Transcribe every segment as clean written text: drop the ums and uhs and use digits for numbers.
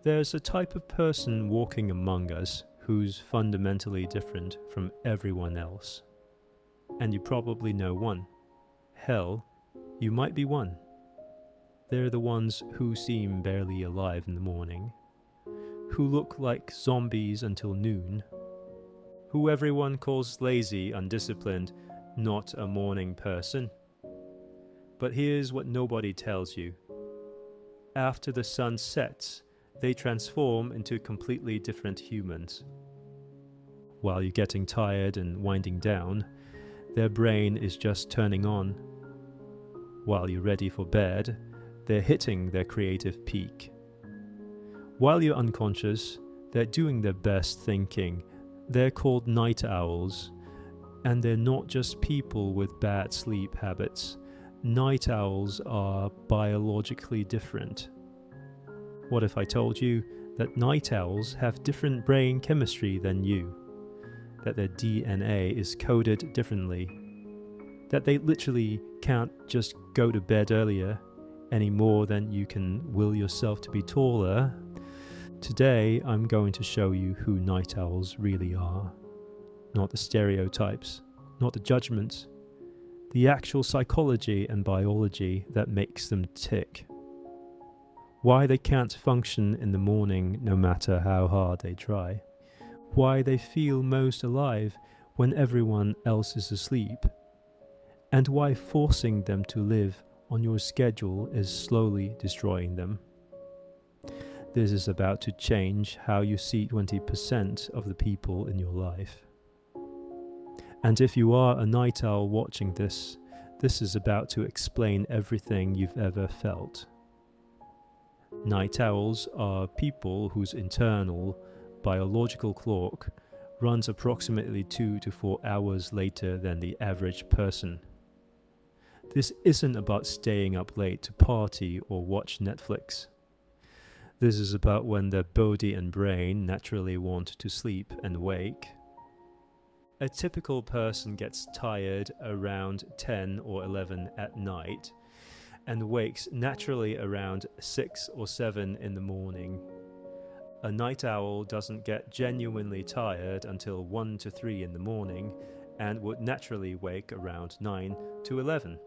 There's a type of person walking among us who's fundamentally different from everyone else. And you probably know one. Hell, you might be one. They're the ones who seem barely alive in the morning, who look like zombies until noon, who everyone calls lazy, undisciplined, not a morning person. But here's what nobody tells you. After the sun sets, they transform into completely different humans. While you're getting tired and winding down, their brain is just turning on. While you're ready for bed, they're hitting their creative peak. While you're unconscious, they're doing their best thinking. They're called night owls, and they're not just people with bad sleep habits. Night owls are biologically different. What if I told you that night owls have different brain chemistry than you? That their DNA is coded differently? That they literally can't just go to bed earlier any more than you can will yourself to be taller? Today, I'm going to show you who night owls really are. Not the stereotypes, not the judgments, the actual psychology and biology that makes them tick. Why they can't function in the morning no matter how hard they try. Why they feel most alive when everyone else is asleep. And why forcing them to live on your schedule is slowly destroying them. This is about to change how you see 20% of the people in your life. And if you are a night owl watching this, this is about to explain everything you've ever felt. Night owls are people whose internal biological clock runs approximately 2 to 4 hours later than the average person. This isn't about staying up late to party or watch Netflix. This is about when their body and brain naturally want to sleep and wake. A typical person gets tired around 10 or 11 at night and wakes naturally around 6 or 7 in the morning. A night owl doesn't get genuinely tired until 1 to 3 in the morning and would naturally wake around 9 to 11.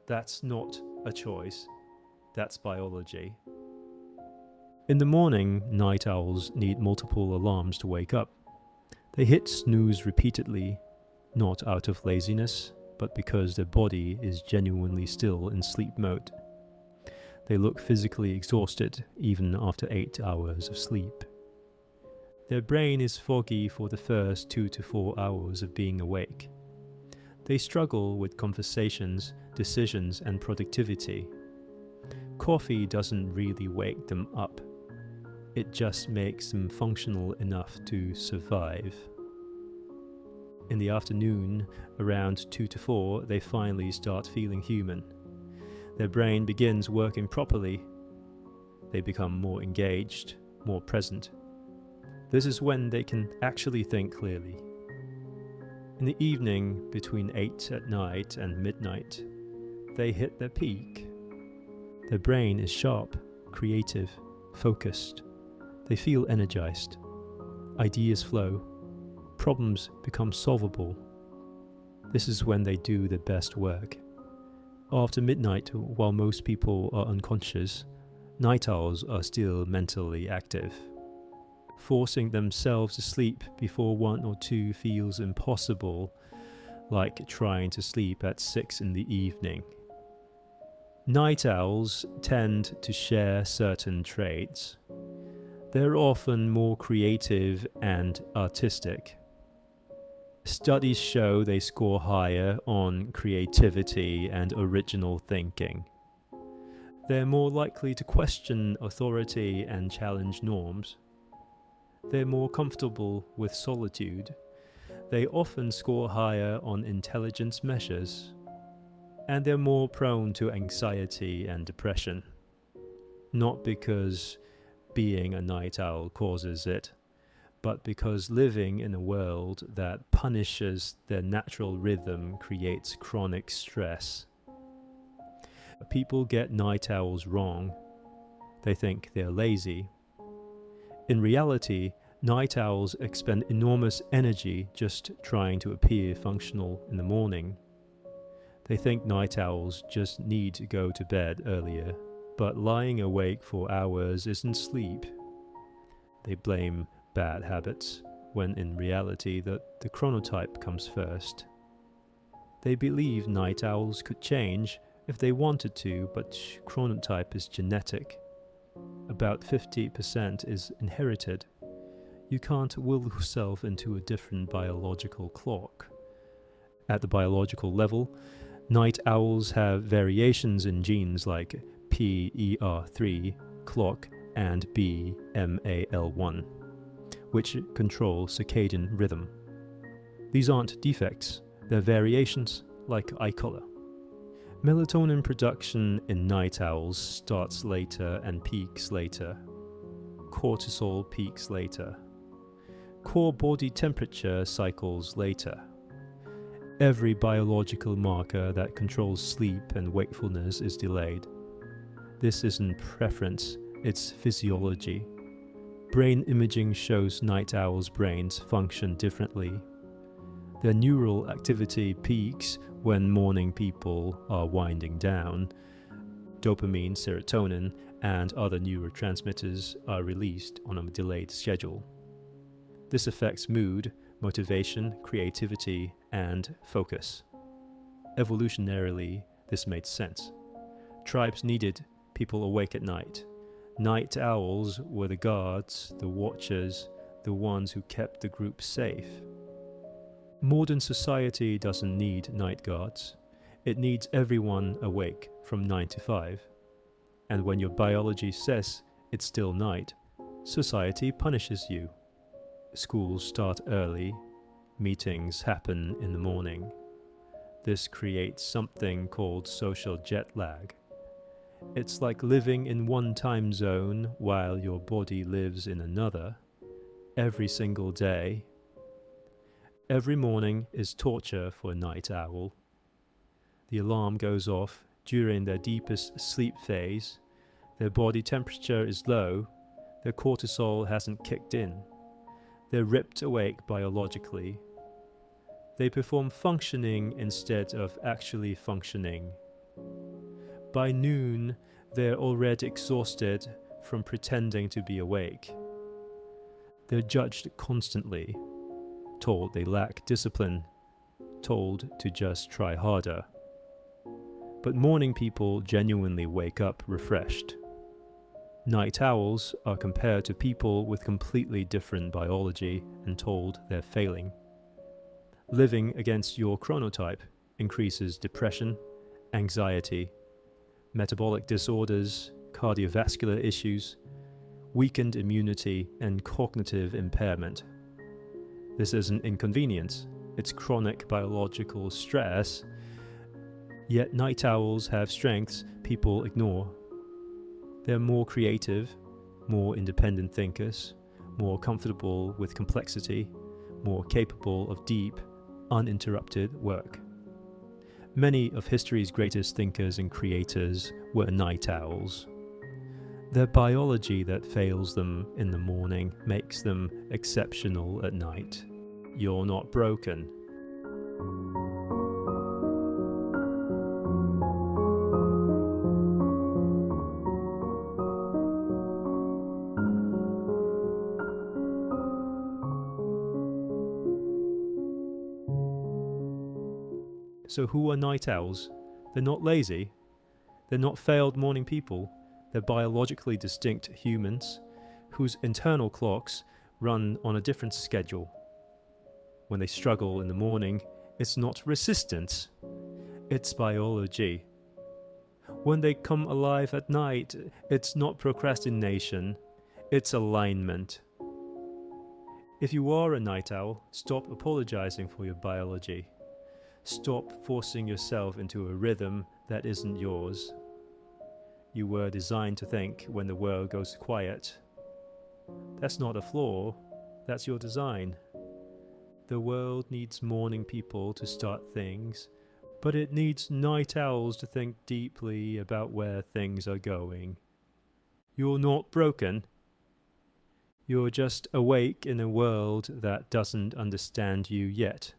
That's not a choice, that's biology. In the morning, night owls need multiple alarms to wake up. They hit snooze repeatedly, not out of laziness, but because their body is genuinely still in sleep mode. They look physically exhausted even after 8 hours of sleep. Their brain is foggy for the first 2 to 4 hours of being awake. They struggle with conversations, decisions, and productivity. Coffee doesn't really wake them up. It just makes them functional enough to survive. In the afternoon, around 2 to 4, they finally start feeling human. Their brain begins working properly. They become more engaged, more present. This is when they can actually think clearly. In the evening, between 8 at night and midnight, they hit their peak. Their brain is sharp, creative, focused. They feel energized. Ideas flow. Problems become solvable. This is when they do their best work. After midnight, while most people are unconscious, night owls are still mentally active. Forcing themselves to sleep before 1 or 2 feels impossible, like trying to sleep at 6 in the evening. Night owls tend to share certain traits. They're often more creative and artistic. Studies show they score higher on creativity and original thinking. They're more likely to question authority and challenge norms. They're more comfortable with solitude. They often score higher on intelligence measures. And they're more prone to anxiety and depression. Not because being a night owl causes it, but because living in a world that punishes their natural rhythm creates chronic stress. People get night owls wrong. They think they're lazy. In reality, night owls expend enormous energy just trying to appear functional in the morning. They think night owls just need to go to bed earlier, but lying awake for hours isn't sleep. They blame bad habits, when in reality the chronotype comes first. They believe night owls could change if they wanted to, but chronotype is genetic. About 50% is inherited. You can't will yourself into a different biological clock. At the biological level, night owls have variations in genes like PER3, CLOCK, and BMAL1, which control circadian rhythm. These aren't defects, they're variations like eye color. Melatonin production in night owls starts later and peaks later. Cortisol peaks later. Core body temperature cycles later. Every biological marker that controls sleep and wakefulness is delayed. This isn't preference, it's physiology. Brain imaging shows night owls' brains function differently. Their neural activity peaks when morning people are winding down. Dopamine, serotonin, and other neurotransmitters are released on a delayed schedule. This affects mood, motivation, creativity, and focus. Evolutionarily, this made sense. Tribes needed people awake at night. Night owls were the guards, the watchers, the ones who kept the group safe. Modern society doesn't need night guards. It needs everyone awake from 9 to 5. And when your biology says it's still night, society punishes you. Schools start early, meetings happen in the morning. This creates something called social jet lag. It's like living in one time zone while your body lives in another, every single day. Every morning is torture for a night owl. The alarm goes off during their deepest sleep phase. Their body temperature is low. Their cortisol hasn't kicked in. They're ripped awake biologically. They perform functioning instead of actually functioning. By noon, they're already exhausted from pretending to be awake. They're judged constantly, told they lack discipline, told to just try harder. But morning people genuinely wake up refreshed. Night owls are compared to people with completely different biology and told they're failing. Living against your chronotype increases depression, anxiety, metabolic disorders, cardiovascular issues, weakened immunity, and cognitive impairment. This isn't inconvenience, it's chronic biological stress, yet night owls have strengths people ignore. They're more creative, more independent thinkers, more comfortable with complexity, more capable of deep, uninterrupted work. Many of history's greatest thinkers and creators were night owls. Their biology that fails them in the morning makes them exceptional at night. You're not broken. So who are night owls? They're not lazy. They're not failed morning people. They're biologically distinct humans whose internal clocks run on a different schedule. When they struggle in the morning, it's not resistance, it's biology. When they come alive at night, it's not procrastination, it's alignment. If you are a night owl, stop apologizing for your biology. Stop forcing yourself into a rhythm that isn't yours. You were designed to think when the world goes quiet. That's not a flaw, that's your design. The world needs morning people to start things, but it needs night owls to think deeply about where things are going. You're not broken. You're just awake in a world that doesn't understand you yet.